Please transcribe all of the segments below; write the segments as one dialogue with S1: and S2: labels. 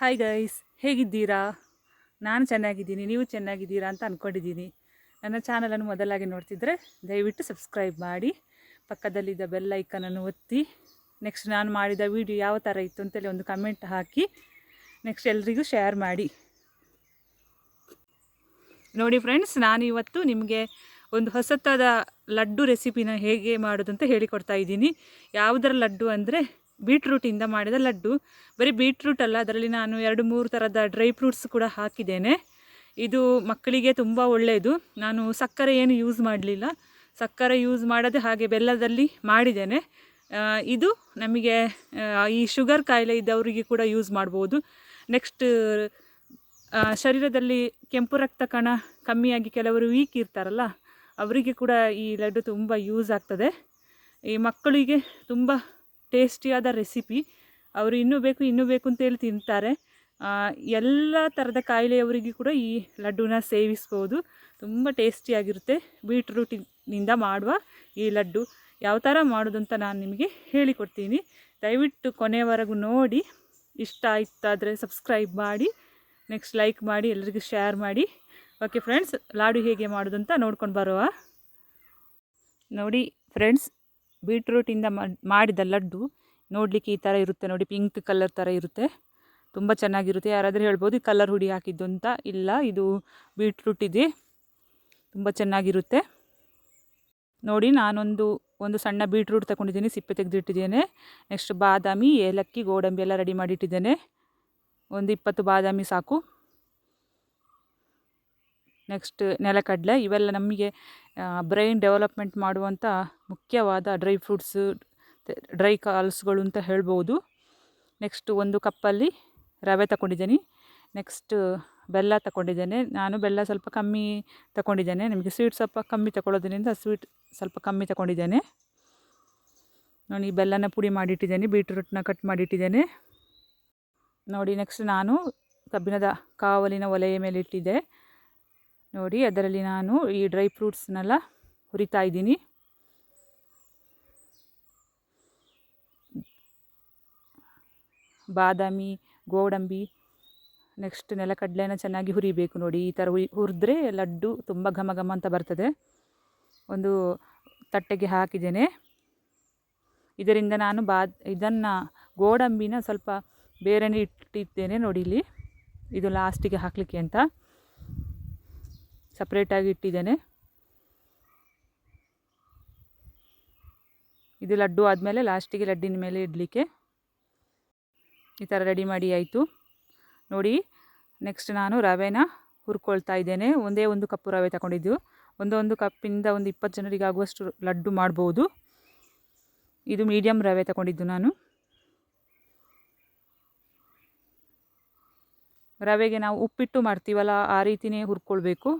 S1: Hi guys, ಹೇಗಿದ್ದೀರಾ? ನಾನು ಚೆನ್ನಾಗಿದ್ದೀನಿ, ನೀವು ಚೆನ್ನಾಗಿದ್ದೀರಾ ಅಂತ ಅಂದ್ಕೊಂಡಿದ್ದೀನಿ. ನನ್ನ ಚಾನಲನ್ನು ಮೊದಲಾಗಿ ನೋಡ್ತಿದ್ದರೆ ದಯವಿಟ್ಟು ಸಬ್ಸ್ಕ್ರೈಬ್ ಮಾಡಿ, ಪಕ್ಕದಲ್ಲಿದ್ದ ಬೆಲ್ ಐಕನನ್ನು ಒತ್ತಿ. ನೆಕ್ಸ್ಟ್ ನಾನು ಮಾಡಿದ ವಿಡಿಯೋ ಯಾವ ಥರ ಇತ್ತು ಅಂತೇಳಿ ಒಂದು ಕಮೆಂಟ್ ಹಾಕಿ, ನೆಕ್ಸ್ಟ್ ಎಲ್ರಿಗೂ ಶೇರ್ ಮಾಡಿ. ನೋಡಿ ಫ್ರೆಂಡ್ಸ್, ನಾನು ಇವತ್ತು ನಿಮಗೆ ಒಂದು ಹೊಸತಾದ ಲಡ್ಡು ರೆಸಿಪಿನ ಹೇಗೆ ಮಾಡೋದು ಅಂತ ಹೇಳಿಕೊಡ್ತಾ ಇದ್ದೀನಿ. ಯಾವುದರ ಲಡ್ಡು ಅಂದರೆ ಬೀಟ್ರೂಟಿಂದ ಮಾಡಿದ ಲಡ್ಡು. ಬರೀ ಬೀಟ್ರೂಟ್ ಅಲ್ಲ, ಅದರಲ್ಲಿ ನಾನು 2-3 ಥರದ ಡ್ರೈ ಫ್ರೂಟ್ಸ್ ಕೂಡ ಹಾಕಿದ್ದೇನೆ. ಇದು ಮಕ್ಕಳಿಗೆ ತುಂಬ ಒಳ್ಳೆಯದು. ನಾನು ಸಕ್ಕರೆ ಏನು ಯೂಸ್ ಮಾಡಲಿಲ್ಲ, ಸಕ್ಕರೆ ಯೂಸ್ ಮಾಡದೆ ಹಾಗೆ ಬೆಲ್ಲದಲ್ಲಿ ಮಾಡಿದ್ದೇನೆ. ಇದು ನಮಗೆ ಈ ಶುಗರ್ ಕಾಯಿಲೆ ಇದ್ದವರಿಗೆ ಕೂಡ ಯೂಸ್ ಮಾಡ್ಬೋದು. ನೆಕ್ಸ್ಟ್ ಶರೀರದಲ್ಲಿ ಕೆಂಪು ರಕ್ತ ಕಣ ಕಮ್ಮಿಯಾಗಿ ಕೆಲವರು ವೀಕ್ ಇರ್ತಾರಲ್ಲ, ಅವರಿಗೆ ಕೂಡ ಈ ಲಡ್ಡು ತುಂಬ ಯೂಸ್ ಆಗ್ತದೆ. ಈ ಮಕ್ಕಳಿಗೆ ತುಂಬ ಟೇಸ್ಟಿಯಾದ ರೆಸಿಪಿ. ಅವರು ಇನ್ನೂ ಬೇಕು ಅಂತೇಳಿ ತಿಂತಾರೆ. ಎಲ್ಲ ಥರದ ಕಾಯಿಲೆಯವರಿಗೂ ಕೂಡ ಈ ಲಡ್ಡುನ ಸೇವಿಸ್ಬೋದು. ತುಂಬ ಟೇಸ್ಟಿಯಾಗಿರುತ್ತೆ. ಬೀಟ್ರೂಟಿನಿಂದ ಮಾಡುವ ಈ ಲಡ್ಡು ಯಾವ ಥರ ಮಾಡೋದು ಅಂತ ನಾನು ನಿಮಗೆ ಹೇಳಿಕೊಡ್ತೀನಿ. ದಯವಿಟ್ಟು ಕೊನೆಯವರೆಗೂ ನೋಡಿ. ಇಷ್ಟ ಆಯ್ತಾದರೆ ಸಬ್ಸ್ಕ್ರೈಬ್ ಮಾಡಿ, ನೆಕ್ಸ್ಟ್ ಲೈಕ್ ಮಾಡಿ, ಎಲ್ಲರಿಗೂ ಶೇರ್ ಮಾಡಿ. ಓಕೆ ಫ್ರೆಂಡ್ಸ್, ಲಾಡು ಹೇಗೆ ಮಾಡೋದು ಅಂತ ನೋಡ್ಕೊಂಡು ಬರುವ. ನೋಡಿ ಫ್ರೆಂಡ್ಸ್, ಬೀಟ್ರೂಟಿಂದ ಮಾಡಿದ ಲಡ್ಡು ನೋಡಲಿಕ್ಕೆ ಈ ಥರ ಇರುತ್ತೆ. ನೋಡಿ, ಪಿಂಕ್ ಕಲರ್ ಥರ ಇರುತ್ತೆ, ತುಂಬ ಚೆನ್ನಾಗಿರುತ್ತೆ. ಯಾರಾದರೂ ಹೇಳ್ಬೋದು ಕಲರ್ ಹುಡಿ ಹಾಕಿದ್ದು ಅಂತ. ಇಲ್ಲ, ಇದು ಬೀಟ್ರೂಟ್ ಇದೆ, ತುಂಬ ಚೆನ್ನಾಗಿರುತ್ತೆ. ನೋಡಿ, ಒಂದು ಸಣ್ಣ ಬೀಟ್ರೂಟ್ ತಗೊಂಡಿದ್ದೀನಿ, ಸಿಪ್ಪೆ ತೆಗೆದಿಟ್ಟಿದ್ದೇನೆ. ನೆಕ್ಸ್ಟ್ ಬಾದಾಮಿ, ಏಲಕ್ಕಿ, ಗೋಡಂಬಿ ಎಲ್ಲ ರೆಡಿ ಮಾಡಿಟ್ಟಿದ್ದೇನೆ. ಒಂದು 20 ಬಾದಾಮಿ ಸಾಕು. ನೆಕ್ಸ್ಟ್ ನೆಲಕಡಲೆ. ಇವೆಲ್ಲ ನಮಗೆ ಬ್ರೈನ್ ಡೆವಲಪ್ಮೆಂಟ್ ಮಾಡುವಂಥ ಮುಖ್ಯವಾದ ಡ್ರೈ ಫ್ರೂಟ್ಸು, ಡ್ರೈ ಕಾಲ್ಸ್ಗಳು ಅಂತ ಹೇಳ್ಬೋದು. ನೆಕ್ಸ್ಟ್ 1 ಕಪ್ಪಲ್ಲಿ ರವೆ ತಗೊಂಡಿದ್ದೀನಿ. ನೆಕ್ಸ್ಟ್ ಬೆಲ್ಲ ತಗೊಂಡಿದ್ದೇನೆ. ನಾನು ಬೆಲ್ಲ ಸ್ವಲ್ಪ ಕಮ್ಮಿ ತಗೊಂಡಿದ್ದೇನೆ. ನಿಮಗೆ ಸ್ವೀಟ್ ಸ್ವಲ್ಪ ಕಮ್ಮಿ ತಗೊಳ್ಳೋದ್ರಿಂದ ಸ್ವೀಟ್ ಸ್ವಲ್ಪ ಕಮ್ಮಿ ತಗೊಂಡಿದ್ದೇನೆ. ನಾನು ಈ ಬೆಲ್ಲನ ಪುಡಿ ಮಾಡಿಟ್ಟಿದ್ದೇನೆ, ಬೀಟ್ರೂಟ್ನ ಕಟ್ ಮಾಡಿಟ್ಟಿದ್ದೇನೆ. ನೋಡಿ, ನೆಕ್ಸ್ಟ್ ನಾನು ಕಬ್ಬಿಣದ ಕಾವಲಿನ ಒಲೆಯ ಮೇಲೆ ಇಟ್ಟಿದ್ದೆ. ನೋಡಿ, ಅದರಲ್ಲಿ ನಾನು ಈ ಡ್ರೈ ಫ್ರೂಟ್ಸ್ನೆಲ್ಲ ಹುರಿತಾ ಇದ್ದೀನಿ. ಬಾದಾಮಿ, ಗೋಡಂಬಿ, ನೆಕ್ಸ್ಟ್ ನೆಲಕಡಲೆನ ಚೆನ್ನಾಗಿ ಹುರಿಬೇಕು. ನೋಡಿ, ಈ ಥರ ಹುರಿದ್ರೆ ಲಡ್ಡು ತುಂಬ ಘಮ ಘಮ ಅಂತ ಬರ್ತದೆ. ಒಂದು ತಟ್ಟೆಗೆ ಹಾಕಿದ್ದೇನೆ. ಇದರಿಂದ ನಾನು ಇದನ್ನು ಗೋಡಂಬಿನ ಸ್ವಲ್ಪ ಬೇರೆನೇ ಇಟ್ಟಿದ್ದೇನೆ. ನೋಡಿ, ಇಲ್ಲಿ ಇದು ಲಾಸ್ಟಿಗೆ ಹಾಕಲಿಕ್ಕೆ ಅಂತ ಸಪ್ರೇಟಾಗಿ ಇಟ್ಟಿದ್ದೇನೆ. ಇದು ಲಡ್ಡು ಆದಮೇಲೆ ಲಾಸ್ಟಿಗೆ ಲಡ್ಡಿನ ಮೇಲೆ ಇಡಲಿಕ್ಕೆ ಈ ಥರ ರೆಡಿ ಮಾಡಿ ಆಯಿತು. ನೋಡಿ, ನೆಕ್ಸ್ಟ್ ನಾನು ರವೆನ ಹುರ್ಕೊಳ್ತಾ ಇದ್ದೇನೆ. ಒಂದೇ 1 ಕಪ್ಪು ರವೆ ತಗೊಂಡಿದ್ದು. ಒಂದು ಕಪ್ಪಿಂದ ಒಂದು 20 ಜನರಿಗೆ ಆಗುವಷ್ಟು ಲಡ್ಡು ಮಾಡ್ಬೋದು. ಇದು ಮೀಡಿಯಮ್ ರವೆ ತಗೊಂಡಿದ್ದು ನಾನು. ರವೆಗೆ ನಾವು ಉಪ್ಪಿಟ್ಟು ಮಾಡ್ತೀವಲ್ಲ, ಆ ರೀತಿಯೇ ಹುರ್ಕೊಳ್ಬೇಕು.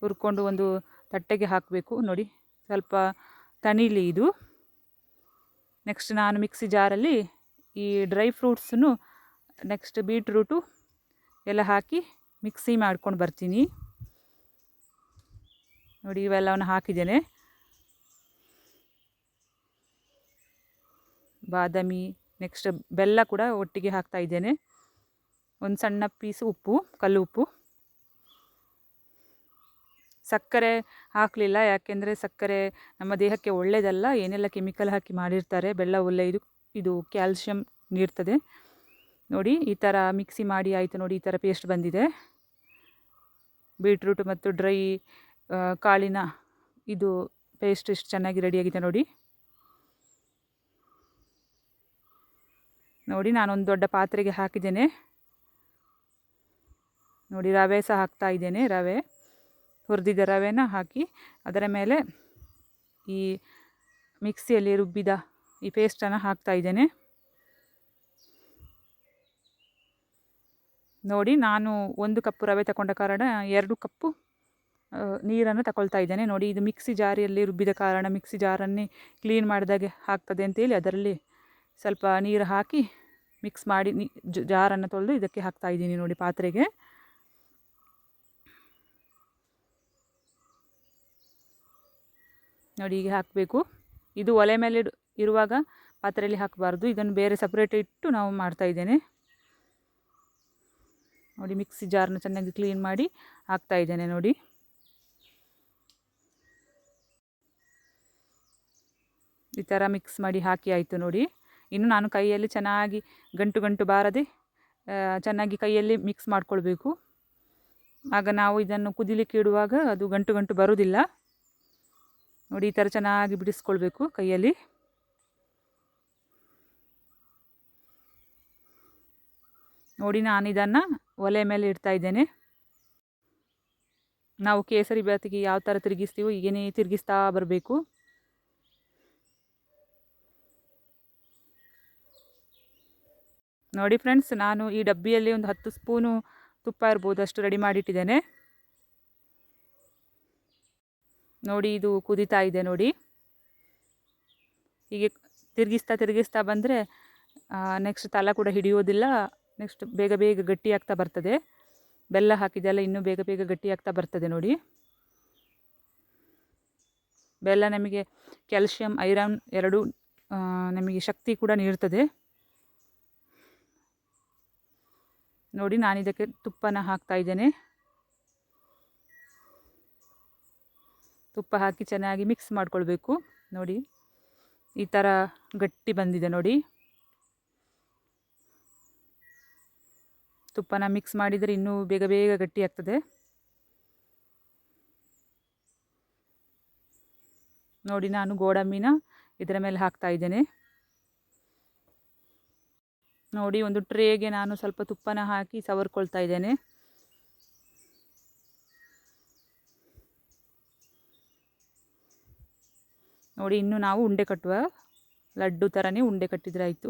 S1: ಹುರ್ಕೊಂಡು ಒಂದು ತಟ್ಟೆಗೆ ಹಾಕಬೇಕು. ನೋಡಿ, ಸ್ವಲ್ಪ ತಣಿಲಿ ಇದು. ನೆಕ್ಸ್ಟ್ ನಾನು ಮಿಕ್ಸಿ ಜಾರಲ್ಲಿ ಈ ಡ್ರೈ ಫ್ರೂಟ್ಸನ್ನು, ನೆಕ್ಸ್ಟ್ ಬೀಟ್ರೂಟು ಎಲ್ಲ ಹಾಕಿ ಮಿಕ್ಸಿ ಮಾಡ್ಕೊಂಡು ಬರ್ತೀನಿ. ನೋಡಿ, ಇವೆಲ್ಲವನ್ನು ಹಾಕಿದ್ದೇನೆ. ಬಾದಾಮಿ, ನೆಕ್ಸ್ಟ್ ಬೆಲ್ಲ ಕೂಡ ಒಟ್ಟಿಗೆ ಹಾಕ್ತಾ ಇದ್ದೇನೆ. ಒಂದು ಸಣ್ಣ ಪೀಸು ಉಪ್ಪು, ಕಲ್ಲು ಉಪ್ಪು. ಸಕ್ಕರೆ ಹಾಕಲಿಲ್ಲ, ಯಾಕೆಂದರೆ ಸಕ್ಕರೆ ನಮ್ಮ ದೇಹಕ್ಕೆ ಒಳ್ಳೆಯದಲ್ಲ. ಏನೆಲ್ಲ ಕೆಮಿಕಲ್ ಹಾಕಿ ಮಾಡಿರ್ತಾರೆ. ಬೆಲ್ಲ ಒಳ್ಳೆಯದು, ಇದು ಕ್ಯಾಲ್ಶಿಯಂ ನೀಡ್ತದೆ. ನೋಡಿ, ಈ ಥರ ಮಿಕ್ಸಿ ಮಾಡಿ ಆಯಿತು. ನೋಡಿ, ಈ ಥರ ಪೇಸ್ಟ್ ಬಂದಿದೆ. ಬೀಟ್ರೂಟ್ ಮತ್ತು ಡ್ರೈ ಕಾಳಿನ ಇದು ಪೇಸ್ಟ್ ಎಷ್ಟು ಚೆನ್ನಾಗಿ ರೆಡಿಯಾಗಿದೆ ನೋಡಿ. ನೋಡಿ, ನಾನೊಂದು ದೊಡ್ಡ ಪಾತ್ರೆಗೆ ಹಾಕಿದ್ದೇನೆ. ನೋಡಿ, ರವೆ ಸಹ ಹಾಕ್ತಾ ಇದ್ದೇನೆ. ರವೆ ಹುರಿದಿದ್ದ ರವೆನ ಹಾಕಿ ಅದರ ಮೇಲೆ ಈ ಮಿಕ್ಸಿಯಲ್ಲಿ ರುಬ್ಬಿದ ಈ ಪೇಸ್ಟನ್ನು ಹಾಕ್ತಾ ಇದ್ದೇನೆ. ನೋಡಿ, ನಾನು 1 ಕಪ್ಪು ರವೆ ತಗೊಂಡ ಕಾರಣ 2 ಕಪ್ಪು ನೀರನ್ನು ತಗೊಳ್ತಾ ಇದ್ದೇನೆ. ನೋಡಿ, ಇದು ಮಿಕ್ಸಿ ಜಾರಿಯಲ್ಲಿ ರುಬ್ಬಿದ ಕಾರಣ ಮಿಕ್ಸಿ ಜಾರನ್ನೇ ಕ್ಲೀನ್ ಮಾಡಿದಾಗೆ ಆಗ್ತದೆ ಅಂತೇಳಿ ಅದರಲ್ಲಿ ಸ್ವಲ್ಪ ನೀರು ಹಾಕಿ ಮಿಕ್ಸ್ ಮಾಡಿ ಜಾರನ್ನು ತೊಳೆದು ಇದಕ್ಕೆ ಹಾಕ್ತಾ ಇದ್ದೀನಿ. ನೋಡಿ, ಪಾತ್ರೆಗೆ. ನೋಡಿ, ಹೀಗೆ ಹಾಕಬೇಕು. ಇದು ಒಲೆ ಮೇಲೆ ಇರುವಾಗ ಪಾತ್ರೆಯಲ್ಲಿ ಹಾಕಬಾರ್ದು. ಇದನ್ನು ಬೇರೆ ಸಪ್ರೇಟ್ ಇಟ್ಟು ನಾವು ಮಾಡ್ತಾಯಿದ್ದೇನೆ ನೋಡಿ. ಮಿಕ್ಸಿ ಜಾರ್ನ ಚೆನ್ನಾಗಿ ಕ್ಲೀನ್ ಮಾಡಿ ಹಾಕ್ತಾಯಿದ್ದೇನೆ ನೋಡಿ. ಈ ಥರ ಮಿಕ್ಸ್ ಮಾಡಿ ಹಾಕಿ ಆಯಿತು ನೋಡಿ. ಇನ್ನು ನಾನು ಕೈಯಲ್ಲಿ ಚೆನ್ನಾಗಿ ಗಂಟು ಗಂಟು ಬಾರದೆ ಚೆನ್ನಾಗಿ ಕೈಯಲ್ಲಿ ಮಿಕ್ಸ್ ಮಾಡ್ಕೊಳ್ಬೇಕು. ಆಗ ನಾವು ಇದನ್ನು ಕುದಿಲಿಕ್ಕೆ ಇಡುವಾಗ ಅದು ಗಂಟು ಗಂಟು ಬರುವುದಿಲ್ಲ ನೋಡಿ. ಈ ಥರ ಚೆನ್ನಾಗಿ ಬಿಡಿಸ್ಕೊಳ್ಬೇಕು ಕೈಯಲ್ಲಿ. ನೋಡಿ ನಾನು ಇದನ್ನು ಒಲೆ ಮೇಲೆ ಇಡ್ತಾ ಇದ್ದೇನೆ. ನಾವು ಕೇಸರಿ ಬಾತಿಗೆ ಯಾವ ಥರ ತಿರುಗಿಸ್ತೀವೋ ಹೀಗೇ ತಿರುಗಿಸ್ತಾ ಬರಬೇಕು. ನೋಡಿ ಫ್ರೆಂಡ್ಸ್, ನಾನು ಈ ಡಬ್ಬಿಯಲ್ಲಿ ಒಂದು 10 ಸ್ಪೂನು ತುಪ್ಪ ಇರ್ಬೋದು ಅಷ್ಟು ರೆಡಿ ಮಾಡಿಟ್ಟಿದ್ದೇನೆ ನೋಡಿ. ಇದು ಕುದೀತಾ ಇದೆ ನೋಡಿ. ಹೀಗೆ ತಿರುಗಿಸ್ತಾ ಬಂದರೆ ನೆಕ್ಸ್ಟ್ ತಲ ಕೂಡ ಹಿಡಿಯೋದಿಲ್ಲ. ನೆಕ್ಸ್ಟ್ ಬೇಗ ಬೇಗ ಗಟ್ಟಿಯಾಗ್ತಾ ಬರ್ತದೆ. ಬೆಲ್ಲ ಹಾಕಿದೆಲ್ಲ ಇನ್ನೂ ಬೇಗ ಬೇಗ ಗಟ್ಟಿಯಾಗ್ತಾ ಬರ್ತದೆ ನೋಡಿ. ಬೆಲ್ಲ ನಮಗೆ ಕ್ಯಾಲ್ಶಿಯಂ ಐರನ್ ಎರಡೂ ನಮಗೆ ಶಕ್ತಿ ಕೂಡ ನೀಡ್ತದೆ ನೋಡಿ. ನಾನು ಇದಕ್ಕೆ ತುಪ್ಪನ ಹಾಕ್ತಾ ಇದ್ದೇನೆ. ತುಪ್ಪ ಹಾಕಿ ಚೆನ್ನಾಗಿ ಮಿಕ್ಸ್ ಮಾಡ್ಕೊಳ್ಬೇಕು ನೋಡಿ. ಈ ಥರ ಗಟ್ಟಿ ಬಂದಿದೆ ನೋಡಿ. ತುಪ್ಪನ ಮಿಕ್ಸ್ ಮಾಡಿದರೆ ಇನ್ನೂ ಬೇಗ ಬೇಗ ಗಟ್ಟಿ ಆಗ್ತದೆ ನೋಡಿ. ನಾನು ಗೋಡಂಬಿನ ಇದರ ಮೇಲೆ ಹಾಕ್ತಾ ಇದ್ದೇನೆ ನೋಡಿ. ಒಂದು ಟ್ರೇಗೆ ನಾನು ಸ್ವಲ್ಪ ತುಪ್ಪನ ಹಾಕಿ ಸವರ್ಕೊಳ್ತಾ ಇದ್ದೇನೆ ನೋಡಿ. ಇನ್ನು ನಾವು ಉಂಡೆ ಕಟ್ಟುವ, ಲಡ್ಡು ಥರನೇ ಉಂಡೆ ಕಟ್ಟಿದರೆ ಆಯಿತು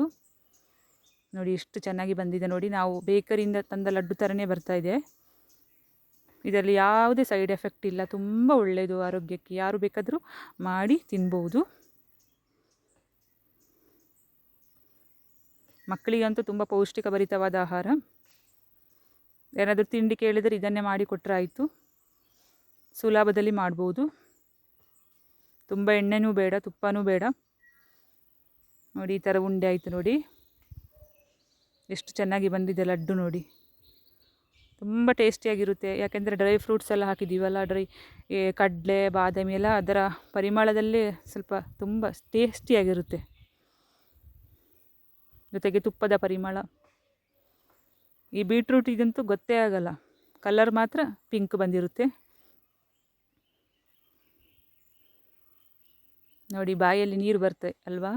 S1: ನೋಡಿ. ಎಷ್ಟು ಚೆನ್ನಾಗಿ ಬಂದಿದೆ ನೋಡಿ. ನಾವು ಬೇಕರಿಯಿಂದ ತಂದ ಲಡ್ಡು ಥರನೇ ಬರ್ತಾ ಇದೆ. ಇದರಲ್ಲಿ ಯಾವುದೇ ಸೈಡ್ ಎಫೆಕ್ಟ್ ಇಲ್ಲ. ತುಂಬ ಒಳ್ಳೆಯದು ಆರೋಗ್ಯಕ್ಕೆ. ಯಾರು ಬೇಕಾದರೂ ಮಾಡಿ ತಿನ್ಬೋದು. ಮಕ್ಕಳಿಗಂತೂ ತುಂಬ ಪೌಷ್ಟಿಕಭರಿತವಾದ ಆಹಾರ. ಏನಾದರೂ ತಿಂಡಿ ಕೇಳಿದರೆ ಇದನ್ನೇ ಮಾಡಿ ಕೊಟ್ಟರೆ ಆಯಿತು. ಸುಲಭದಲ್ಲಿ ಮಾಡ್ಬೋದು. ತುಂಬ ಎಣ್ಣೆನೂ ಬೇಡ, ತುಪ್ಪನೂ ಬೇಡ ನೋಡಿ. ಈ ಥರ ಉಂಡೆ ಆಯಿತು ನೋಡಿ. ಎಷ್ಟು ಚೆನ್ನಾಗಿ ಬಂದಿದೆ ಲಡ್ಡು ನೋಡಿ. ತುಂಬ ಟೇಸ್ಟಿಯಾಗಿರುತ್ತೆ. ಯಾಕೆಂದರೆ ಡ್ರೈ ಫ್ರೂಟ್ಸ್ ಎಲ್ಲ ಹಾಕಿದ್ದೀವಲ್ಲ, ಕಡಲೆ ಬಾದಾಮಿ ಎಲ್ಲ, ಅದರ ಪರಿಮಳದಲ್ಲೇ ಸ್ವಲ್ಪ ತುಂಬ ಟೇಸ್ಟಿಯಾಗಿರುತ್ತೆ. ಜೊತೆಗೆ ತುಪ್ಪದ ಪರಿಮಳ. ಈ ಬೀಟ್ರೂಟ್ ಇದಂತೂ ಗೊತ್ತೇ ಆಗಲ್ಲ, ಕಲರ್ ಮಾತ್ರ ಪಿಂಕ್ ಬಂದಿರುತ್ತೆ ನೋಡಿ. ಬಾಯಲ್ಲಿ ನೀರು ಬರ್ತದೆ ಅಲ್ವಾ.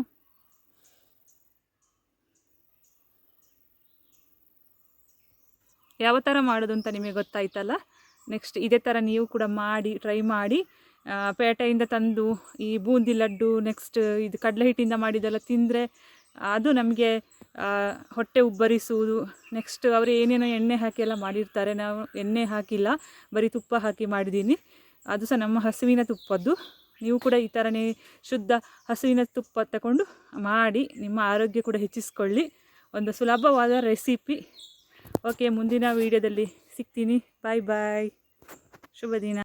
S1: ಯಾವ ಥರ ಮಾಡೋದು ಅಂತ ನಿಮಗೆ ಗೊತ್ತಾಯ್ತಲ್ಲ. ನೆಕ್ಸ್ಟ್ ಇದೇ ಥರ ನೀವು ಕೂಡ ಮಾಡಿ ಟ್ರೈ ಮಾಡಿ. ಪೇಟೆಯಿಂದ ತಂದು ಈ ಬೂಂದಿ ಲಡ್ಡು, ನೆಕ್ಸ್ಟ್ ಇದು ಕಡಲೆ ಹಿಟ್ಟಿಂದ ಮಾಡಿದೆಲ್ಲ ತಿಂದರೆ ಅದು ನಮಗೆ ಹೊಟ್ಟೆ ಉಬ್ಬರಿಸುವುದು. ನೆಕ್ಸ್ಟ್ ಅವರು ಏನೇನೋ ಎಣ್ಣೆ ಹಾಕಿ ಎಲ್ಲ ಮಾಡಿರ್ತಾರೆ. ನಾವು ಎಣ್ಣೆ ಹಾಕಿಲ್ಲ, ಬರೀ ತುಪ್ಪ ಹಾಕಿ ಮಾಡಿದ್ದೀನಿ. ಅದು ಸಹ ನಮ್ಮ ಹಸುವಿನ ತುಪ್ಪದ್ದು. ನೀವು ಕೂಡ ಈ ಥರನೇ ಶುದ್ಧ ಹಸುವಿನ ತುಪ್ಪ ತಗೊಂಡು ಮಾಡಿ ನಿಮ್ಮ ಆರೋಗ್ಯ ಕೂಡ ಹೆಚ್ಚಿಸ್ಕೊಳ್ಳಿ. ಒಂದು ಸುಲಭವಾದ ರೆಸಿಪಿ. ಓಕೆ, ಮುಂದಿನ ವೀಡಿಯೋದಲ್ಲಿ ಸಿಗ್ತೀನಿ. ಬಾಯ್ ಬಾಯ್. ಶುಭ ದಿನ.